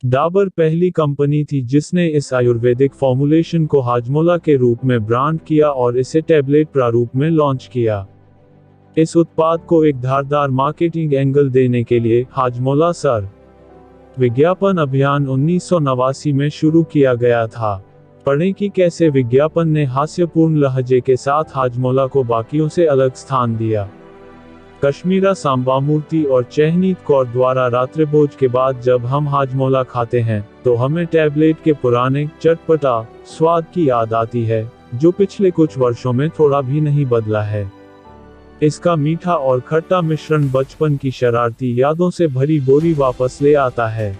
डाबर पहली कंपनी थी जिसने इस आयुर्वेदिक फॉर्मुलेशन को हाजमोला के रूप में ब्रांड किया और इसे टैबलेट प्रारूप में लॉन्च किया। इस उत्पाद को एक धारदार मार्केटिंग एंगल देने के लिए हाजमोला सर विज्ञापन अभियान 1989 में शुरू किया गया था। पढ़ें कि कैसे विज्ञापन ने हास्यपूर्ण लहजे के साथ हाजमोला को बाकियों से अलग स्थान दिया। कश्मीरा सांबामूर्ति और चहनीत कौर द्वारा रात्रिभोज के बाद जब हम हाजमोला खाते हैं तो हमें टैबलेट के पुराने चटपटा स्वाद की याद आती है, जो पिछले कुछ वर्षों में थोड़ा भी नहीं बदला है। इसका मीठा और खट्टा मिश्रण बचपन की शरारती यादों से भरी बोरी वापस ले आता है।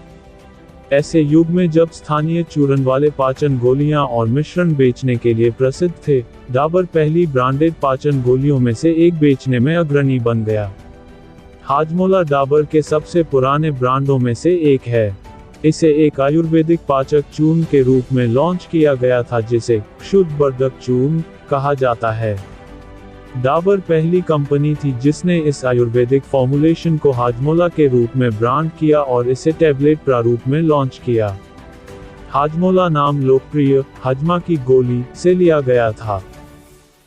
ऐसे युग में जब स्थानीय चूरन वाले पाचन गोलियां और मिश्रण बेचने के लिए प्रसिद्ध थे, डाबर पहली ब्रांडेड पाचन गोलियों में से एक बेचने में अग्रणी बन गया। हाजमोला डाबर के सबसे पुराने ब्रांडों में से एक है। इसे एक आयुर्वेदिक पाचक चूर्ण के रूप में लॉन्च किया गया था जिसे क्षुद्वर्धक चूर्ण कहा जाता है। डाबर पहली कंपनी थी जिसने इस आयुर्वेदिक फॉर्मुलेशन को हाजमोला के रूप में ब्रांड किया और इसे टैबलेट प्रारूप में लॉन्च किया। हाजमोला नाम लोकप्रिय हजमा की गोली से लिया गया था।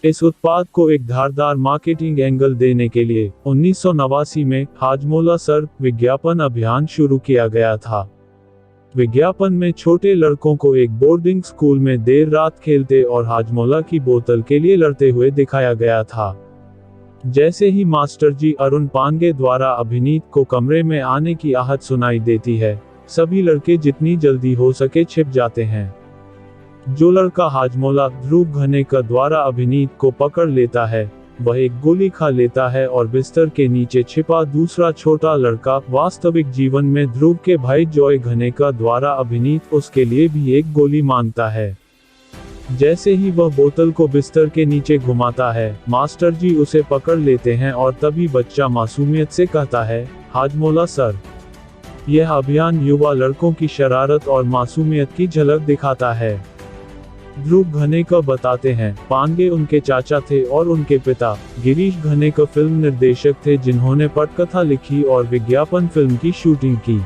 इस उत्पाद को एक धारदार मार्केटिंग एंगल देने के लिए 1989 में हाजमोला सर विज्ञापन अभियान शुरू किया गया था। विज्ञापन में छोटे लड़कों को एक बोर्डिंग स्कूल में देर रात खेलते और हाजमोला की बोतल के लिए लड़ते हुए दिखाया गया था। जैसे ही मास्टर जी अरुण पांगे द्वारा अभिनीत को कमरे में आने की आहट सुनाई देती है, सभी लड़के जितनी जल्दी हो सके छिप जाते हैं। जो लड़का हाजमोला ध्रुव घनेकर द्वारा अभिनीत को पकड़ लेता है, वह एक गोली खा लेता है और बिस्तर के नीचे छिपा दूसरा छोटा लड़का वास्तविक जीवन में ध्रुव के भाई जॉय घनेकर द्वारा अभिनीत उसके लिए भी एक गोली मांगता है। जैसे ही वह बोतल को बिस्तर के नीचे घुमाता है, मास्टर जी उसे पकड़ लेते हैं और तभी बच्चा मासूमियत से कहता है, हाजमोला सर। यह अभियान युवा लड़कों की शरारत और मासूमियत की झलक दिखाता है। ध्रुव घनेकर बताते हैं, पांगे उनके चाचा थे और उनके पिता गिरीश घनेकर फिल्म निर्देशक थे जिन्होंने पटकथा लिखी और विज्ञापन फिल्म की शूटिंग की।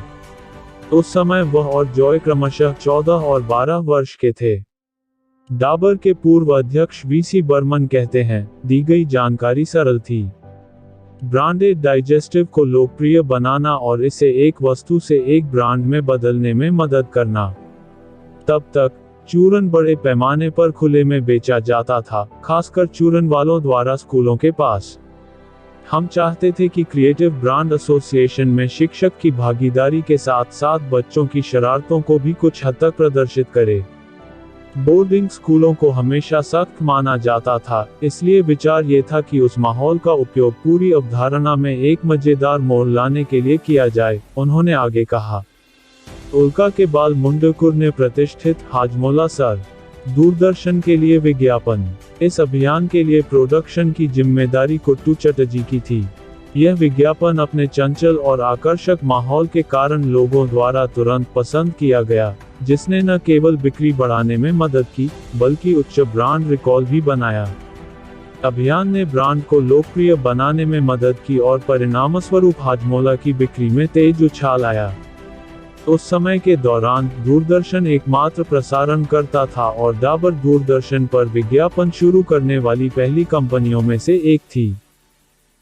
उस समय वह और जॉय क्रमशः 14 और 12 वर्ष के थे। डाबर के पूर्व अध्यक्ष वीसी बर्मन कहते हैं, दी गई जानकारी सरल थी। ब्रांडेड डाइजेस्टिव को लोकप्रिय बनाना और इसे एक वस्तु से एक ब्रांड में बदलने में मदद करना। तब तक चूरन बड़े पैमाने पर खुले में बेचा जाता था, खासकर चूरन वालों द्वारा स्कूलों के पास। हम चाहते थे कि क्रिएटिव ब्रांड एसोसिएशन में शिक्षक की भागीदारी के साथ साथ बच्चों की शरारतों को भी कुछ हद तक प्रदर्शित करे। बोर्डिंग स्कूलों को हमेशा सख्त माना जाता था, इसलिए विचार ये था कि उस माहौल का उपयोग पूरी अवधारणा में एक मजेदार मोड़ लाने के लिए किया जाए, उन्होंने आगे कहा। उल्का के बाल मुंडकुर ने प्रतिष्ठित हाजमोला सर दूरदर्शन के लिए विज्ञापन। इस अभियान के लिए प्रोडक्शन की जिम्मेदारी कुट्टू चटर्जी की थी। यह विज्ञापन अपने चंचल और आकर्षक माहौल के कारण लोगों द्वारा तुरंत पसंद किया गया, जिसने न केवल बिक्री बढ़ाने में मदद की, बल्कि उच्च ब्रांड रिकॉल भी बनाया। अभियान ने ब्रांड को लोकप्रिय बनाने में मदद की और परिणामस्वरूप हाजमोला की बिक्री में तेज उछाल आया। उस समय के दौरान दूरदर्शन एकमात्र प्रसारण करता था और डाबर दूरदर्शन पर विज्ञापन शुरू करने वाली पहली कंपनियों में से एक थी।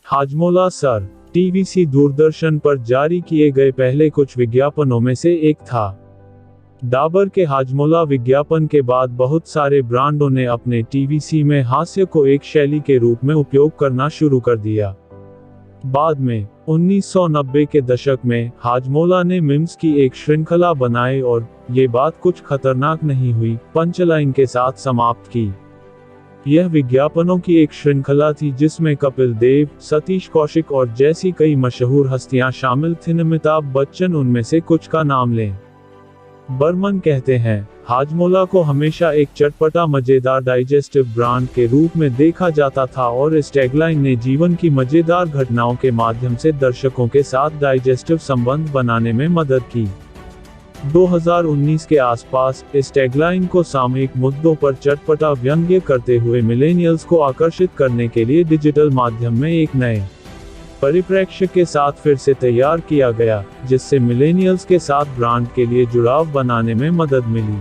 हाजमोला सर टीवीसी दूरदर्शन पर जारी किए गए पहले कुछ विज्ञापनों में से एक था। डाबर के हाजमोला विज्ञापन के बाद बहुत सारे ब्रांडों ने अपने टीवीसी में हास्य को एक शैली के रूप में उपयोग करना शुरू कर दिया। बाद में 1990 के दशक में हाजमोला ने मीम्स की एक श्रृंखला बनाई और ये बात कुछ खतरनाक नहीं हुई पंचलाइन के साथ समाप्त की। यह विज्ञापनों की एक श्रृंखला थी जिसमें कपिल देव, सतीश कौशिक और जैसी कई मशहूर हस्तियां शामिल थीं। अमिताभ बच्चन उनमें से कुछ का नाम लें। बर्मन कहते हैं, हाजमोला को हमेशा एक चटपटा मजेदार डाइजेस्टिव ब्रांड के रूप में देखा जाता था और इस टैगलाइन ने जीवन की मजेदार घटनाओं के माध्यम से दर्शकों के साथ डाइजेस्टिव संबंध बनाने में मदद की। 2019 के आसपास इस टैगलाइन को सामयिक मुद्दों पर चटपटा व्यंग्य करते हुए मिलेनियल्स को आकर्षित करने के लिए डिजिटल माध्यम में एक नए परिप्रेक्ष्य के साथ फिर से तैयार किया गया, जिससे मिलेनियल्स के साथ ब्रांड के लिए जुड़ाव बनाने में मदद मिली।